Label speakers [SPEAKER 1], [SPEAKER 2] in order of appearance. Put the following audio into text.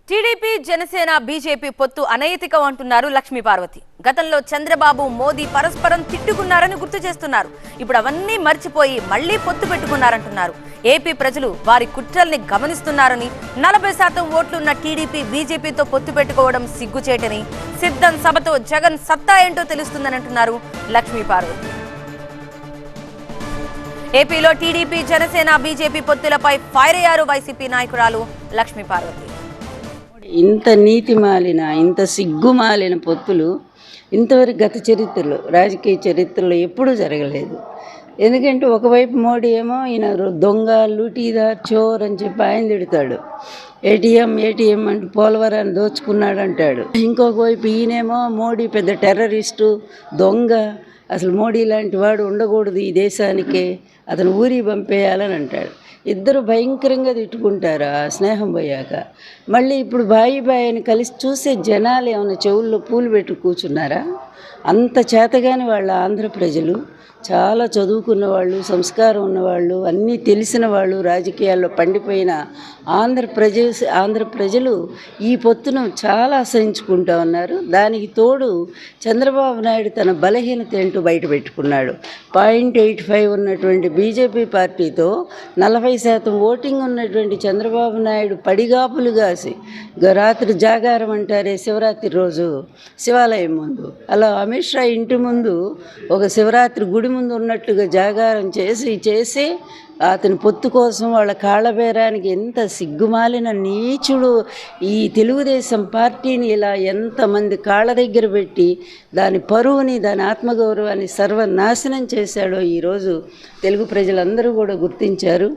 [SPEAKER 1] TDP Janasena BJP పొత్తు అనైతికం అంటున్నారు లక్ష్మీ పార్వతి. గతంలో చంద్రబాబు మోదీ పరస్పరం తిట్టుకున్నారని గుర్తు చేస్తున్నారు. ఇప్పుడు అవన్నీ మర్చిపోయి మళ్లీ పొత్తు పెట్టుకున్నారంటున్నారు. ఏపీ ప్రజలు వారి కుట్రల్ని గమనిస్తున్నారని, 40% ఓట్లున్న టీడీపీ బీజేపీతో పొత్తు పెట్టుకోవడం సిగ్గుచేటని, సిద్ధం సభతో జగన్ సత్తా ఏంటో తెలుస్తుందని అంటున్నారు లక్ష్మీ పార్వతి. ఏపీలో టీడీపీ జనసేన బీజేపీ పొత్తులపై ఫైర్ అయ్యారు వైసీపీ నాయకురాలు లక్ష్మీ పార్వతి.
[SPEAKER 2] ఇంత నీతిమాలిన, ఇంత సిగ్గుమాలిన పొత్తులు ఇంతవరకు గత చరిత్రలో, రాజకీయ చరిత్రలో ఎప్పుడూ జరగలేదు. ఎందుకంటే ఒకవైపు మోడీ ఏమో ఈయన దొంగ, లూటీదార్, చోర్ అని చెప్పి ఆయన తిడతాడు. ఏటీఎం అంటే పోలవరాన్ని దోచుకున్నాడు అంటాడు. ఇంకొక వైపు ఈయనేమో మోడీ పెద్ద టెర్రరిస్టు, దొంగ, అసలు మోడీ లాంటి వాడు ఉండకూడదు ఈ దేశానికే, అతను ఊరికి పంపేయాలని అంటాడు. ఇద్దరు భయంకరంగా తిట్టుకుంటారు ఆ స్నేహం పోయాక. మళ్ళీ ఇప్పుడు బాయి అని కలిసి చూసే జనాలు ఏమైనా చెవుల్లో పూలు పెట్టి కూర్చున్నారా? అంత చేతగాని వాళ్ళ ఆంధ్ర ప్రజలు, చాలా చదువుకున్న వాళ్ళు, సంస్కారం ఉన్నవాళ్ళు, అన్నీ తెలిసిన వాళ్ళు, రాజకీయాల్లో పండిపోయిన ఆంధ్ర ప్రజలు ఈ పొత్తును చాలా అసహించుకుంటూ ఉన్నారు. దానికి తోడు చంద్రబాబు నాయుడు తన బలహీనత ఏంటో బయట పెట్టుకున్నాడు. 0.85 ఉన్నటువంటి బీజేపీ పార్టీతో 40% ఓటింగ్ ఉన్నటువంటి చంద్రబాబు నాయుడు పడిగాపులు కాసి రాత్రి జాగారం అంటారే శివరాత్రి రోజు శివాలయం ముందు, అలా అమిత్ షా ఇంటి ముందు ఒక శివరాత్రి గుడి ముందు ఉన్నట్లుగా జాగారం చేసి అతని పొత్తు కోసం వాళ్ళ కాళ్ళబేరానికి ఎంత సిగ్గుమాలిన నీచుడు ఈ తెలుగుదేశం పార్టీని ఇలా ఎంతమంది కాళ్ళ దగ్గర పెట్టి దాని పరువుని, దాని ఆత్మగౌరవాన్ని సర్వనాశనం చేశాడో ఈరోజు తెలుగు ప్రజలందరూ కూడా గుర్తించారు.